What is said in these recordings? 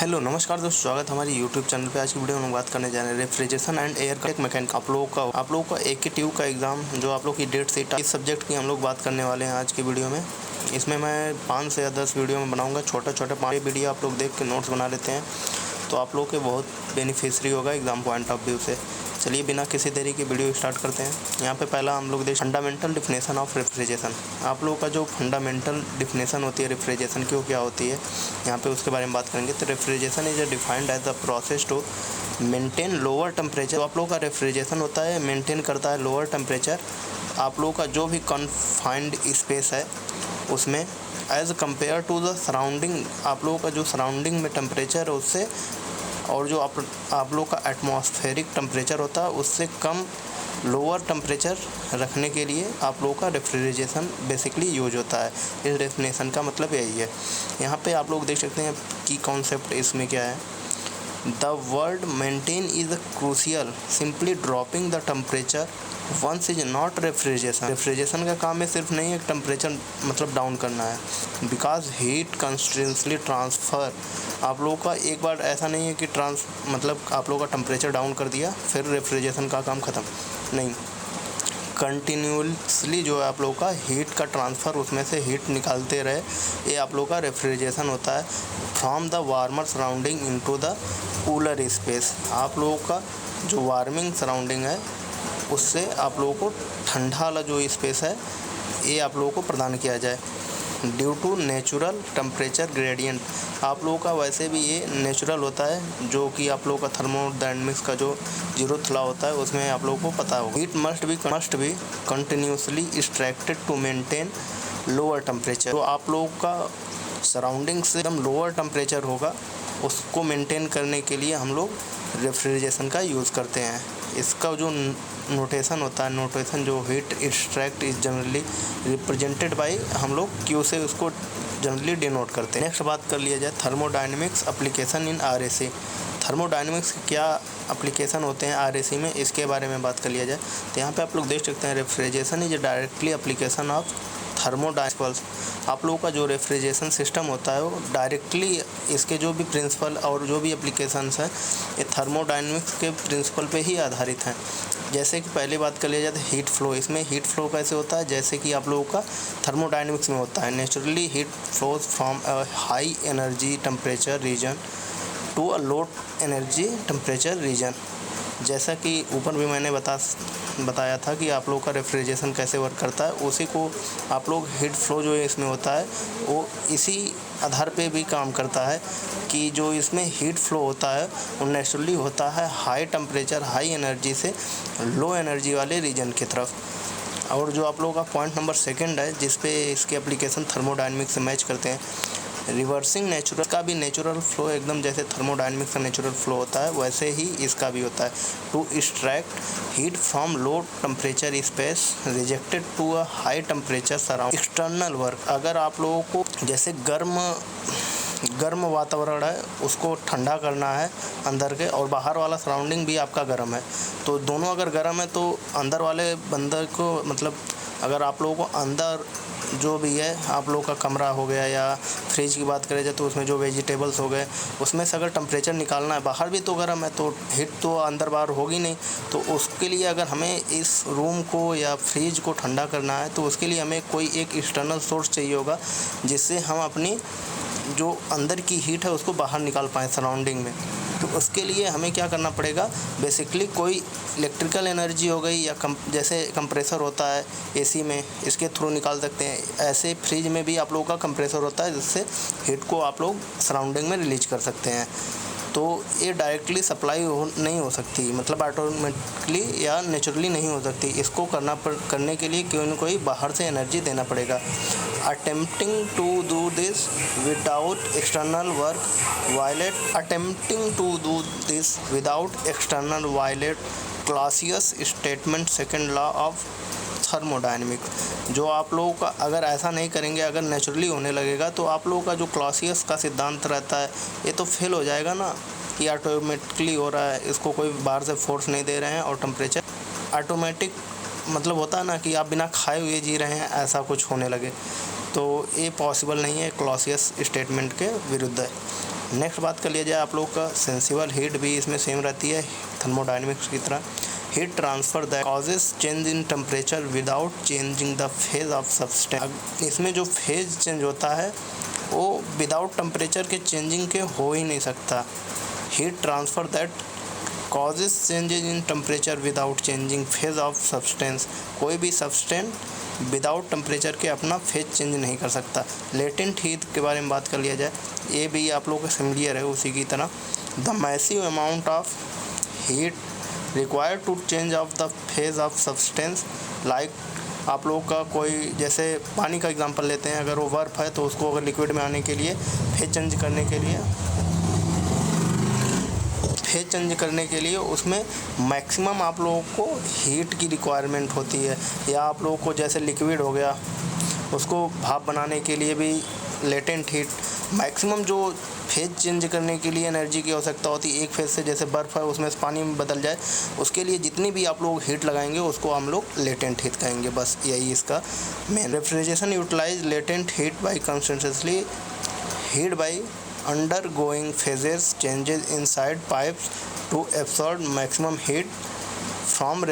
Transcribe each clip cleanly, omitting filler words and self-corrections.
Hello नमस्कार दोस्तों, स्वागत है हमारी यूट्यूब चैनल पे। आज की वीडियो में हम बात करने जा रहे हैं रेफ्रिजरेशन एंड एयर का एक मैकेनिक। आप लोगों का AKTU का एग्ज़ाम जो आप लोग की डेट शीट, इस सब्जेक्ट की हम लोग बात करने वाले हैं आज की वीडियो में। इसमें मैं 5 से या 10 वीडियो में बनाऊंगा। छोटा 5 वीडियो आप लोग देख के नोट्स बना लेते हैं तो आप लोग के बहुत बेनिफिशियरी होगा एग्ज़ाम पॉइंट ऑफ व्यू से। चलिए बिना किसी देरी की वीडियो स्टार्ट करते हैं। यहाँ पे पहला हम लोग देख फंडामेंटल डिफिनेशन ऑफ रेफ्रिजरेशन। आप लोगों का जो फंडामेंटल डिफिनेशन होती है रेफ्रिजरेशन की, वो क्या होती है, यहाँ पे उसके बारे में बात करेंगे। तो refrigeration is defined as the process to maintain lower temperature. तो आप लोगों का रेफ्रिजरेशन होता है, मेंटेन करता है लोअर टेम्परेचर आप लोगों का जो भी कन्फाइंड स्पेस है उसमें, as compare to the surrounding. आप लोगों का जो सराउंडिंग में टेम्परेचर है उससे, और जो आप लोग का एटमॉस्फेरिक टेम्परेचर होता है उससे कम लोअर टेम्परेचर रखने के लिए आप लोगों का रेफ्रिजरेशन बेसिकली यूज होता है। इस डेफिनेशन का मतलब यही है। यहाँ पे आप लोग देख सकते हैं कि कॉन्सेप्ट इसमें क्या है। The word maintain is crucial, simply dropping the temperature once is not refrigeration. Refrigeration का काम है सिर्फ नहीं है टेम्परेचर मतलब डाउन करना है, बिकॉज हीट कंस्टिट्यूंसली ट्रांसफ़र। आप लोगों का एक बार ऐसा नहीं है कि मतलब आप लोगों का टेम्परेचर डाउन कर दिया फिर रेफ्रिजरेशन का काम ख़त्म, नहीं। कंटिन्यूसली जो है आप लोगों का हीट का ट्रांसफ़र, उसमें से हीट निकालते रहे, ये आप लोगों का रेफ्रिजरेशन होता है। From the warmer surrounding into the cooler space. आप लोगों का जो वार्मिंग सराउंडिंग है उससे आप लोगों को ठंडा वाला जो स्पेस है ये आप लोगों को प्रदान किया जाए। Due to natural temperature gradient. आप लोगों का वैसे भी ये नेचुरल होता है, जो कि आप लोगों का थर्मोडायनेमिक्स का जो 0th लॉ होता है उसमें आप लोगों को पता होगा। Heat must be continuously extracted to maintain lower temperature. तो आप लोगों का सराउंडिंग से एकदम लोअर टेम्परेचर होगा, उसको मेंटेन करने के लिए हम लोग रेफ्रिजरेशन का यूज़ करते हैं। इसका जो नोटेशन होता है, नोटेशन जो heat extract is generally represented by, हम लोग Q से उसको जनरली डिनोट करते हैं। नेक्स्ट बात कर लिया जाए thermodynamics application in RAC। Thermodynamics के क्या एप्लीकेशन होते हैं RAC में, इसके बारे में बात कर लिया जाए। तो यहाँ पे आप लोग देख सकते हैं refrigeration is directly application of thermodynamics. आप लोगों का जो रेफ्रिजरेशन सिस्टम होता है वो डायरेक्टली, इसके जो भी प्रिंसिपल और जो भी एप्लीकेशंस हैं ये थर्मोडायनेमिक्स के प्रिंसिपल पे ही आधारित हैं। जैसे कि पहले बात कर लिया जाए तो हीट फ्लो। इसमें हीट फ्लो कैसे होता है, जैसे कि आप लोगों का थर्मोडायनेमिक्स में होता है। Naturally heat flows from a high energy temperature region to a low energy temperature region. जैसा कि ऊपर भी मैंने बताया था कि आप लोगों का रेफ्रिजरेशन कैसे वर्क करता है, उसी को आप लोग हीट फ्लो जो इसमें होता है वो इसी आधार पे भी काम करता है कि जो इसमें हीट फ्लो होता है वो नेचुरली होता है हाई टेम्परेचर हाई एनर्जी से लो एनर्जी वाले रीजन की तरफ। और जो आप लोगों का पॉइंट नंबर 2 है जिस पे इसके एप्लीकेशन थर्मोडायनेमिक्स से मैच करते हैं, रिवर्सिंग नेचुरल का भी नेचुरल फ्लो एकदम जैसे थर्मोडायनेमिक्स का नेचुरल फ्लो होता है वैसे ही इसका भी होता है। To extract heat from low temperature space rejected to a high temperature surround external work. अगर आप लोगों को जैसे गर्म वातावरण है उसको ठंडा करना है अंदर के, और बाहर वाला सराउंडिंग भी आपका गर्म है, तो दोनों अगर गर्म है तो अंदर वाले बंदर को, मतलब अगर आप लोगों को अंदर जो भी है आप लोगों का कमरा हो गया या फ्रिज की बात करें जाए तो उसमें जो वेजिटेबल्स हो गए उसमें से अगर टेम्परेचर निकालना है, बाहर भी तो गर्म है तो हीट तो अंदर बाहर होगी नहीं, तो उसके लिए अगर हमें इस रूम को या फ्रिज को ठंडा करना है तो उसके लिए हमें कोई एक एक्सटर्नल सोर्स चाहिए होगा जिससे हम अपनी जो अंदर की हीट है उसको बाहर निकाल पाएँ सराउंडिंग में। तो उसके लिए हमें क्या करना पड़ेगा, बेसिकली कोई इलेक्ट्रिकल एनर्जी हो गई या जैसे कंप्रेसर होता है AC में, इसके थ्रू निकाल सकते हैं। ऐसे फ्रिज में भी आप लोगों का कंप्रेसर होता है जिससे हीट को आप लोग सराउंडिंग में रिलीज कर सकते हैं। तो ये डायरेक्टली सप्लाई नहीं हो सकती, मतलब ऑटोमेटिकली या नेचुरली नहीं हो सकती। इसको करने के लिए कोई न कोई बाहर से एनर्जी देना पड़ेगा। attempting to do this without external violate Clausius statement second law of thermodynamics. जो आप लोगों का अगर ऐसा नहीं करेंगे, अगर नेचुरली होने लगेगा तो आप लोगों का जो क्लॉसियस का सिद्धांत रहता है ये तो फेल हो जाएगा ना, कि ऑटोमेटिकली हो रहा है, इसको कोई बाहर से फोर्स नहीं दे रहे हैं और टेम्परेचर ऑटोमेटिक, मतलब होता है ना कि आप बिना खाए हुए जी रहे हैं, ऐसा कुछ होने लगे, तो ये पॉसिबल नहीं है, क्लॉसियस स्टेटमेंट के विरुद्ध है। नेक्स्ट बात कर लिया जाए आप लोग का सेंसिबल हीट भी इसमें सेम रहती है थर्मोडायनेमिक्स की तरह। Heat transfer that causes change in temperature without changing the phase of substance. इसमें जो फेज चेंज होता है वो विदाउट टेम्परेचर के चेंजिंग के हो ही नहीं सकता। Heat transfer that causes changes in temperature without changing phase of substance. कोई भी सब्सटेंस विदाउट टेम्परेचर के अपना फेज चेंज नहीं कर सकता। लेटेंट हीट के बारे में बात कर लिया जाए, ये भी आप लोगों को सिमिलियर है उसी की तरह। The massive amount of heat required to change of the phase of substance. Like आप लोग का कोई जैसे पानी का एग्जांपल लेते हैं, अगर वो बर्फ़ है तो उसको अगर लिक्विड में आने के लिए फेज चेंज करने के लिए उसमें मैक्सिमम आप लोगों को हीट की रिक्वायरमेंट होती है। या आप लोगों को जैसे लिक्विड हो गया उसको भाप बनाने के लिए भी लेटेंट हीट मैक्सिमम जो फेज चेंज करने के लिए एनर्जी की आवश्यकता होती है, एक फेज से जैसे बर्फ़ है उसमें से पानी में बदल जाए, उसके लिए जितनी भी आप लोग हीट लगाएंगे उसको हम लोग लेटेंट हीट कहेंगे। बस यही इसका main. Refrigeration utilize latent heat by constantly heat by undergoing phases changes inside pipes to absorb maximum heat from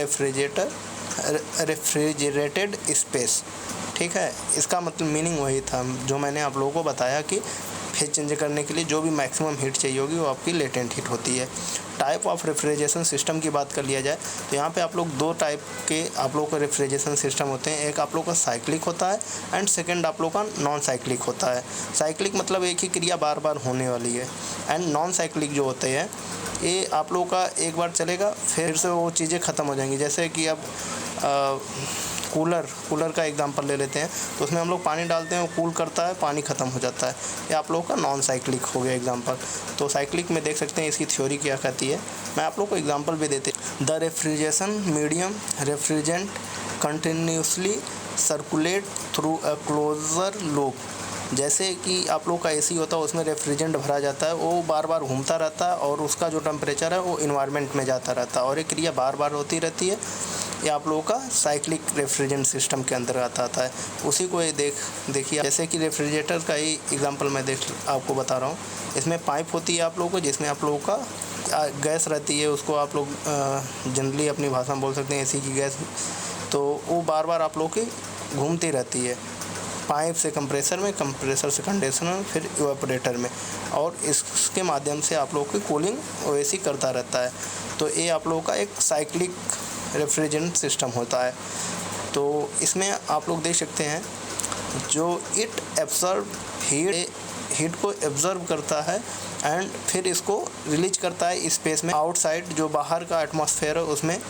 refrigerated space। ठीक है, इसका मतलब मीनिंग वही था जो मैंने आप लोगों को बताया कि फेज चेंज करने के लिए जो भी मैक्सिमम हीट चाहिए होगी वो आपकी लेटेंट हीट होती है। टाइप ऑफ रेफ्रिजरेशन सिस्टम की बात कर लिया जाए तो यहाँ पे आप लोग दो टाइप के आप लोगों का रेफ्रिजरेशन सिस्टम होते हैं। एक आप लोग का साइक्लिक होता है एंड सेकंड आप लोग का नॉन साइक्लिक होता है। साइक्लिक मतलब एक ही क्रिया बार बार होने वाली है, एंड नॉन साइक्लिक जो होते हैं ये आप लोग का एक बार चलेगा फिर से वो चीज़ें ख़त्म हो जाएंगी। जैसे कि अब कूलर का एग्जांपल ले लेते हैं तो उसमें हम लोग पानी डालते हैं, वो कूल करता है, पानी ख़त्म हो जाता है। ये आप लोगों का नॉन साइक्लिक हो गया एग्जांपल। तो साइक्लिक में देख सकते हैं इसकी थ्योरी क्या कहती है। मैं आप लोग को एग्जांपल भी देते हैं। The refrigeration medium refrigerant continuously circulate through a closer loop. जैसे कि आप लोग का एसी होता है उसमें रेफ्रिजरेंट भरा जाता है, वो बार बार घूमता रहता है और उसका जो टेम्परेचर है वो इन्वायरमेंट में जाता रहता है और ये क्रिया बार बार होती रहती है। ये आप लोगों का साइक्लिक रेफ्रिजरेंट सिस्टम के अंतर्गत आता है। उसी को ये देखिए जैसे कि रेफ्रिजरेटर का ही एग्जांपल मैं आपको बता रहा हूँ। इसमें पाइप होती है आप लोगों को जिसमें आप लोगों का गैस रहती है, उसको आप लोग जनरली अपनी भाषा में बोल सकते हैं एसी की गैस। तो वो बार बार आप लोग की घूमती रहती है, पाइप से कंप्रेसर में, कंप्रेसर से कंडेंसर में, फिर इवेपोरेटर में, और इसके माध्यम से आप लोग की कूलिंग ओएसी करता रहता है। तो ये आप लोगों का एक साइक्लिक रेफ्रिजरेंट सिस्टम होता है। तो इसमें आप लोग देख सकते हैं जो इट एब्जॉर्ब हीट को एब्जॉर्ब करता है एंड फिर इसको रिलीज करता है स्पेस में आउटसाइड, जो बाहर का एटमॉस्फेयर है उसमें,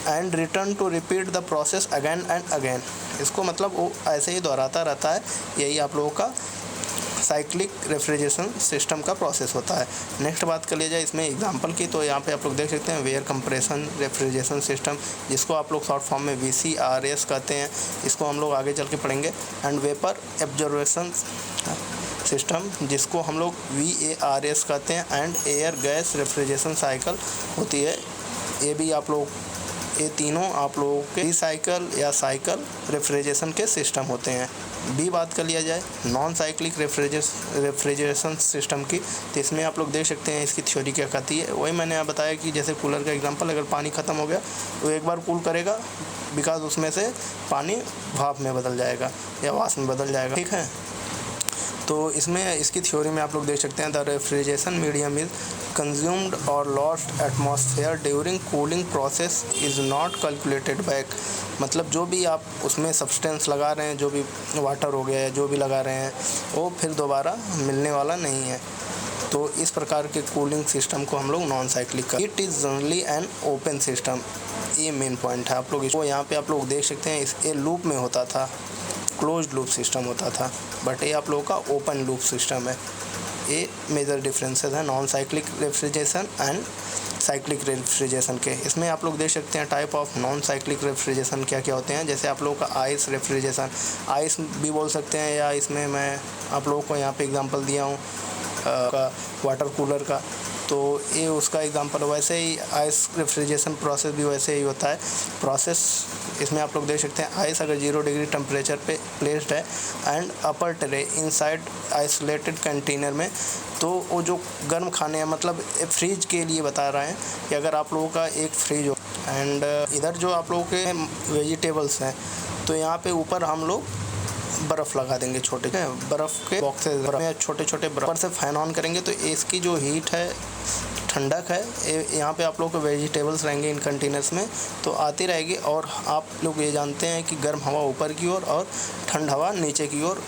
and return to repeat the process again and again. इसको मतलब वो ऐसे ही दोहराता रहता है। यही आप लोगों का साइक्लिक रेफ्रिजरेशन सिस्टम का प्रोसेस होता है। नेक्स्ट बात कर लिया जाए इसमें एग्जांपल की, तो यहाँ पे आप लोग देख सकते हैं वेयर कंप्रेशन रेफ्रिजरेशन सिस्टम, जिसको आप लोग शॉर्ट फॉर्म में VCRS कहते हैं। इसको हम लोग आगे चल के पढ़ेंगे। एंड वेपर एब्जॉर्बेशन सिस्टम, जिसको हम लोग VARS कहते हैं। And air gas refrigeration cycle होती है। ये भी आप लोग, ये तीनों आप लोगों के साइकिल या साइकिल रेफ्रिजरेशन के सिस्टम होते हैं। भी बात कर लिया जाए नॉन साइक्लिक रेफ्रिजरेशन सिस्टम की, तो इसमें आप लोग देख सकते हैं इसकी थ्योरी क्या कहती है। वही मैंने बताया कि जैसे कूलर का एग्जांपल, अगर पानी ख़त्म हो गया तो एक बार कूल करेगा, बिकॉज उसमें से पानी भाप में बदल जाएगा या वाष्प में बदल जाएगा। ठीक है, तो इसमें इसकी थ्योरी में आप लोग देख सकते हैं the refrigeration medium is consumed और lost atmosphere during cooling process is not calculated back. मतलब जो भी आप उसमें सब्सटेंस लगा रहे हैं, जो भी वाटर हो गया है, जो भी लगा रहे हैं, वो फिर दोबारा मिलने वाला नहीं है। तो इस प्रकार के कूलिंग सिस्टम को हम लोग नॉन साइक्लिक का। It is generally an open system, ये मेन पॉइंट है। आप लोग इसको यहाँ पे आप लोग देख सकते हैं, ये लूप में होता था, क्लोज्ड लूप सिस्टम होता था, बट ये आप लोगों का ओपन लूप सिस्टम है। ये मेजर डिफरेंसेस हैं non cyclic refrigeration and cyclic refrigeration के। इसमें आप लोग देख सकते हैं type of non cyclic refrigeration क्या क्या होते हैं। जैसे आप लोगों का आइस रेफ्रिजरेशन, आइस भी बोल सकते हैं, या इसमें मैं आप लोगों को यहाँ पे एग्जांपल दिया हूँ वाटर कूलर का। तो ये उसका एग्जांपल। वैसे ही आइस रेफ्रिजरेशन प्रोसेस भी वैसे ही होता है। प्रोसेस इसमें आप लोग देख सकते हैं, आइस अगर 0 डिग्री टेम्परेचर पे प्लेस्ड है and upper tray inside isolated container में, तो वो जो गर्म खाने हैं, मतलब फ्रिज के लिए बता रहे हैं कि अगर आप लोगों का एक फ्रिज हो एंड इधर जो आप लोगों के वेजिटेबल्स हैं, तो यहाँ पे ऊपर हम लोग बर्फ़ लगा देंगे, छोटे बर्फ़ के बॉक्सेस में छोटे छोटे बर्फ़ से फैन ऑन करेंगे, तो इसकी जो हीट है, ठंडक है, यहाँ पे आप लोग को वेजिटेबल्स रहेंगे इन कंटेनर्स में, तो आती रहेगी। और आप लोग ये जानते हैं कि गर्म हवा ऊपर की ओर और ठंड हवा नीचे की ओर,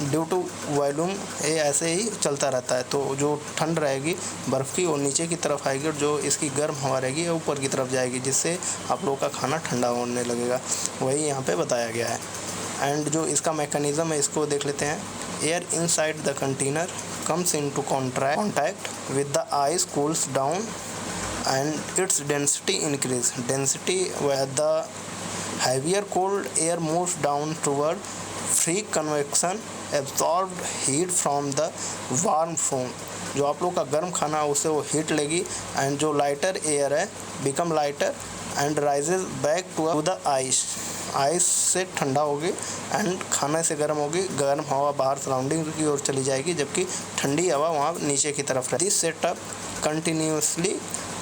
ड्यू टू वॉल्यूम ये ऐसे ही चलता रहता है। तो जो ठंड रहेगी बर्फ़ की, वो नीचे की तरफ आएगी और जो इसकी गर्म हवा रहेगी वो ऊपर की तरफ जाएगी, जिससे आप लोगों का खाना ठंडा होने लगेगा। वही यहाँ पे बताया गया है। एंड जो इसका मैकेनिज़्म है, इसको देख लेते हैं। Air inside the container comes into contact with the ice, cools down and its density increase. Density where the heavier cold air moves down toward free convection absorbed heat from the warm foam. जो आप लोग का गर्म खाना है उसे वो heat लेगी एंड जो लाइटर एयर है become lighter and rises back to the ice. Ice से ठंडा होगी एंड खाने से गर्म होगी, गर्म हवा बाहर सराउंडिंग की ओर चली जाएगी, जबकि ठंडी हवा वहाँ नीचे की तरफ रहेगी। This setup continuously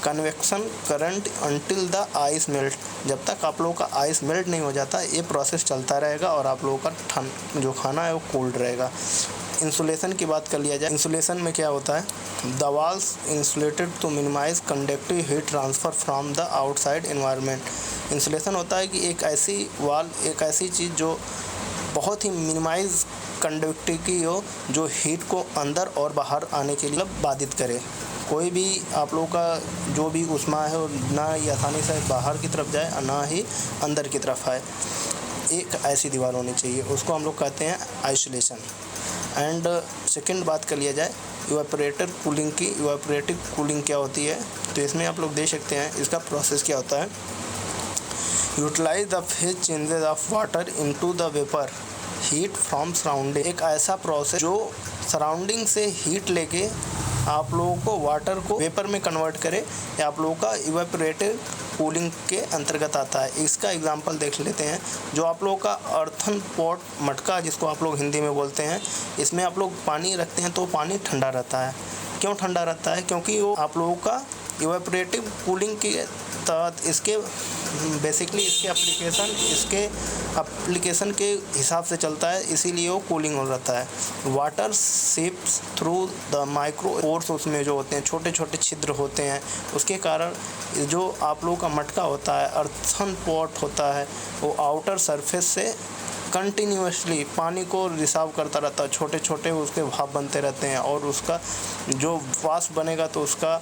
convection current until the ice melt. जब तक आप लोगों का आइस मेल्ट नहीं हो जाता, ये प्रोसेस चलता रहेगा और आप लोगों का जो खाना है वो कोल्ड रहेगा। इंसुलेशन की बात कर लिया जाए। इंसुलेशन में क्या होता है? The walls insulated to minimize conductive heat transfer from the outside environment. Insulation होता है कि एक ऐसी वॉल, एक ऐसी चीज़ जो बहुत ही मिनिमाइज कंडक्टिविटी हो, जो हीट को अंदर और बाहर आने के लिए बाधित करे। कोई भी आप लोगों का जो भी ऊष्मा है वो ना ही आसानी से बाहर की तरफ जाए और ना ही अंदर की तरफ आए। एक ऐसी दीवार होनी चाहिए, उसको हम लोग कहते हैं आइसोलेशन। एंड सेकंड बात कर लिया जाए इवेपोरेटर कूलिंग की। इवेपोरेटिव कूलिंग क्या होती है? तो इसमें आप लोग देख सकते हैं इसका प्रोसेस क्या होता है। Utilize the phase changes of water into the vapor heat from surrounding. एक ऐसा प्रोसेस जो सराउंडिंग से हीट लेके आप लोगों को वाटर को वेपर में कन्वर्ट करे, या आप लोगों का इवेपोरेटिव कूलिंग के अंतर्गत आता है। इसका एग्जांपल देख लेते हैं। जो आप लोगों का अर्थन पॉट, मटका जिसको आप लोग हिंदी में बोलते हैं, इसमें आप लोग पानी रखते हैं तो पानी ठंडा रहता है। क्यों ठंडा रहता है? क्योंकि वो आप लोगों का इवेपोरेटिव कूलिंग के तहत इसके बेसिकली इसके एप्लीकेशन के हिसाब से चलता है, इसीलिए वो कूलिंग हो जाता है। Water seeps through the micro pores, उसमें जो होते हैं छोटे छोटे छिद्र होते हैं, उसके कारण जो आप लोगों का मटका होता है, अर्थन पॉट होता है, वो आउटर सरफेस से कंटिन्यूसली पानी को रिसाव करता रहता है। छोटे छोटे उसके भाप बनते रहते हैं और उसका जो वाष्प बनेगा तो उसका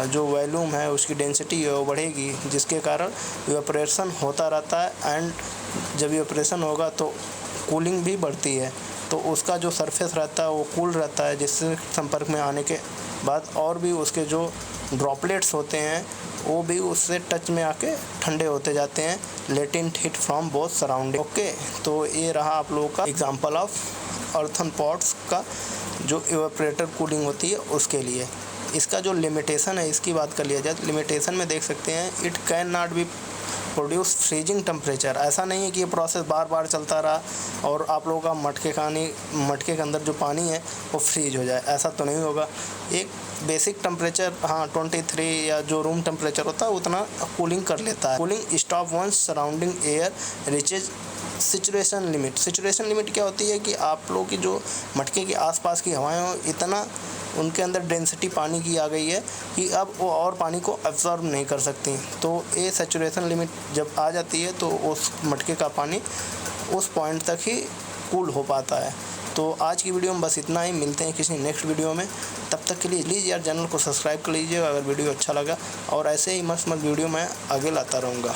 जो वॉल्यूम है, उसकी डेंसिटी है वो बढ़ेगी, जिसके कारण इवेपोरेशन होता रहता है। एंड जब इवेपोरेशन होगा तो कूलिंग भी बढ़ती है, तो उसका जो सरफेस रहता है वो कूल रहता है, जिससे संपर्क में आने के बाद और भी उसके जो ड्रॉपलेट्स होते हैं वो भी उससे टच में आके ठंडे होते जाते हैं। Latent heat from both surrounding. Okay, तो ये रहा आप लोगों का एग्जांपल ऑफ अर्थन पॉट्स का जो इवेपोरेटर कूलिंग होती है उसके लिए। इसका जो लिमिटेशन है, इसकी बात कर लिया जाए तो लिमिटेशन में देख सकते हैं, it can not be produce freezing temperature. ऐसा नहीं है कि ये प्रोसेस बार बार चलता रहा और आप लोगों का मटके के अंदर जो पानी है वो फ्रीज हो जाए, ऐसा तो नहीं होगा। एक बेसिक टेम्परेचर, हाँ 23 या जो रूम टेम्परेचर होता है उतना कूलिंग कर लेता है। Cooling stop once surrounding air reaches situation limit. Situation limit क्या होती है कि आप लोगों की जो मटके के आसपास की हवाएं हो, इतना उनके अंदर डेंसिटी पानी की आ गई है कि अब वो और पानी को एब्जॉर्ब नहीं कर सकती। तो ये सैचुरेशन लिमिट जब आ जाती है तो उस मटके का पानी उस पॉइंट तक ही कूल हो पाता है। तो आज की वीडियो में बस इतना ही। मिलते हैं किसी नेक्स्ट वीडियो में, तब तक के लिए प्लीज़ यार चैनल को सब्सक्राइब कर लीजिएगा अगर वीडियो अच्छा लगा, और ऐसे ही मस्त वीडियो मैं आगे लाता रहूँगा।